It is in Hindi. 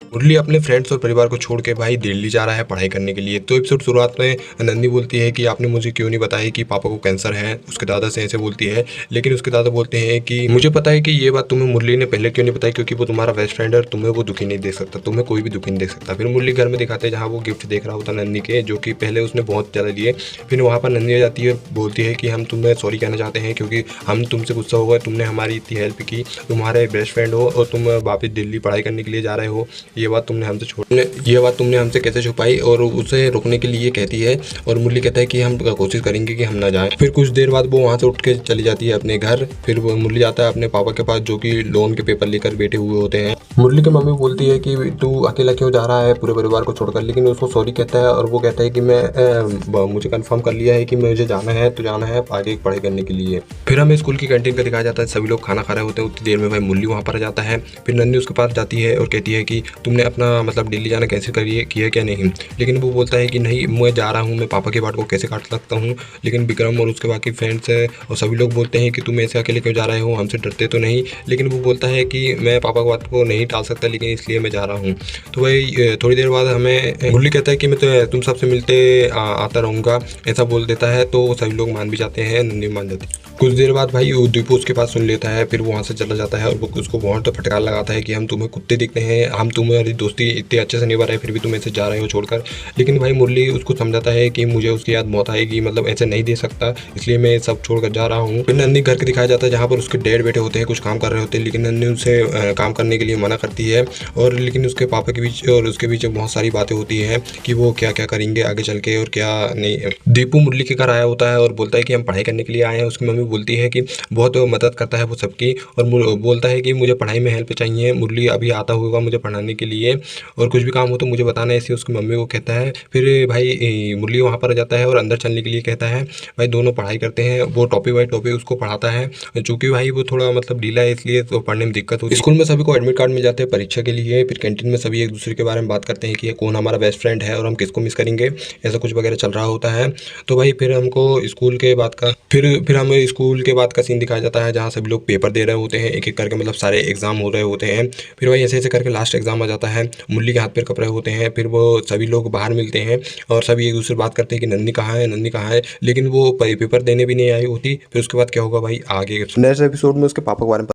मुरली अपने फ्रेंड्स और परिवार को छोड़ के भाई दिल्ली जा रहा है पढ़ाई करने के लिए। तो एपिसोड शुरुआत में नंदी बोलती है कि आपने मुझे क्यों नहीं बताया कि पापा को कैंसर है। उसके दादा से ऐसे बोलती है, लेकिन उसके दादा बोलते हैं कि मुझे पता है कि ये बात तुम्हें मुरली ने पहले क्यों नहीं बताई, क्योंकि वो तुम्हारा बेस्ट फ्रेंड है और तुम्हें वो दुखी नहीं देख सकता, तुम्हें कोई भी दुखी नहीं देख सकता। फिर मुरली घर में दिखाते हैं जहाँ वो गिफ्ट देख रहा होता है नंदी के, जो कि पहले उसने बहुत ज़्यादा लिए। फिर वहाँ पर नंदी आ जाती है और बोलती है कि हम तुम्हें सॉरी कहना चाहते हैं, क्योंकि हम तुमसे गुस्सा हो गए, तुमने हमारी इतनी हेल्प की, तुम्हारे बेस्ट फ्रेंड हो और तुम वापस दिल्ली पढ़ाई करने के लिए जा रहे हो। ये बात तुमने हमसे कैसे छुपाई, और उसे रोकने के लिए कहती है। और मुरली कहता है कि हम कोशिश करेंगे कि हम ना जाएं। फिर कुछ देर बाद वो वहाँ से उठ के चली जाती है अपने घर। फिर वो मुरली जाता है अपने पापा के पास, जो कि लोन के पेपर लेकर बैठे हुए होते हैं। मुरली की मम्मी बोलती है कि तू अकेला क्यों जा रहा है पूरे परिवार को छोड़कर, लेकिन उसको सॉरी कहता है और वो कहता है कि मुझे कंफर्म कर लिया है कि मुझे जाना है तो जाना है आगे पढ़ाई करने के लिए। फिर हमें स्कूल की कैंटीन का दिखाया जाता है, सभी लोग खाना खा रहे होते हैं। उतनी देर में भाई मुरली वहाँ पर आ जाता है। फिर नन्नी उसके पास जाती है और कहती है कि तुमने अपना मतलब दिल्ली जाना कैंसिल करिए किया क्या नहीं। लेकिन वो बोलता है कि नहीं, मैं जा रहा हूँ, मैं पापा के बाट को कैसे काट सकता हूँ। लेकिन विक्रम और उसके बाकी फ्रेंड्स और सभी लोग बोलते हैं कि तुम ऐसे अकेले क्यों जा रहे हो, हमसे डरते तो नहीं। लेकिन वो बोलता है कि मैं पापा की बात को नहीं टाल सकता, लेकिन इसलिए मैं जा रहा हूँ। तो भाई थोड़ी देर बाद हमें मुरली कहता है कि मैं तो तुम सबसे मिलते आता रहूँगा, ऐसा बोल देता है। तो सभी लोग मान भी जाते हैं, नंदी मान जाती है। कुछ देर बाद भाई दीपू उसके पास सुन लेता है। फिर वो वहाँ से चला जाता है और वो उसको बहुत फटकार लगाता है कि हम तुम्हें कुत्ते दिखते हैं, हम तुम्हारी दोस्ती इतने अच्छे से निभा रहे, फिर भी तुम ऐसे जा रहे हो छोड़कर। लेकिन भाई मुरली उसको समझाता है कि मुझे उसकी याद बहुत आएगी, मतलब ऐसे नहीं दे सकता, इसलिए मैं सब छोड़कर जा रहा हूँ। फिर नन्नी घर के दिखाया जाता है जहाँ पर उसके डैड बैठे होते हैं, कुछ काम कर रहे होते हैं, लेकिन नन्नी उनसे काम करने के लिए मना करती है। और लेकिन उसके पापा के बीच और उसके बीच बहुत सारी बातें होती हैं कि वो क्या क्या करेंगे आगे चल के और क्या नहीं। दीपू मुरली के घर आया होता है और बोलता है कि हम पढ़ाई करने के लिए आए हैं। उसकी मम्मी बोलती है कि बहुत मदद करता है वो सबकी, और बोलता है कि मुझे पढ़ाई में हेल्प चाहिए, मुरली अभी आता होगा मुझे पढ़ाने के लिए, और कुछ भी काम हो तो मुझे बताना है, ऐसे उसकी मम्मी को कहता है। फिर भाई मुरली वहाँ पर आ जाता है और अंदर चलने के लिए कहता है। भाई दोनों पढ़ाई करते हैं, वो टॉपिक बाई टॉपिक उसको पढ़ाता है। चूँकि भाई वो थोड़ा मतलब ढीला है, इसलिए तो पढ़ने में दिक्कत होती है। स्कूल में सभी को एडमिट कार्ड मिल जाते हैं परीक्षा के लिए। फिर कैंटीन में सभी एक दूसरे के बारे में बात करते हैं कि कौन हमारा बेस्ट फ्रेंड है और हम किसको मिस करेंगे, ऐसा कुछ वगैरह चल रहा होता है। तो भाई फिर हमको स्कूल के बाद का फिर हमें स्कूल के बाद का सीन दिखाया जाता है, जहाँ सभी लोग पेपर दे रहे होते हैं एक एक करके, मतलब सारे एग्जाम हो रहे होते हैं। फिर भाई ऐसे ऐसे करके लास्ट एग्जाम आ जाता है, मुरली के हाथ पैर कप रहे होते हैं। फिर वो सभी लोग बाहर मिलते हैं और सभी एक दूसरे से बात करते हैं कि नन्नी कहाँ है, नन्नी कहाँ है, लेकिन वो पेपर देने भी नहीं आई होती। फिर उसके बाद क्या होगा भाई आगे नेक्स्ट एपिसोड में उसके पापा के बारे में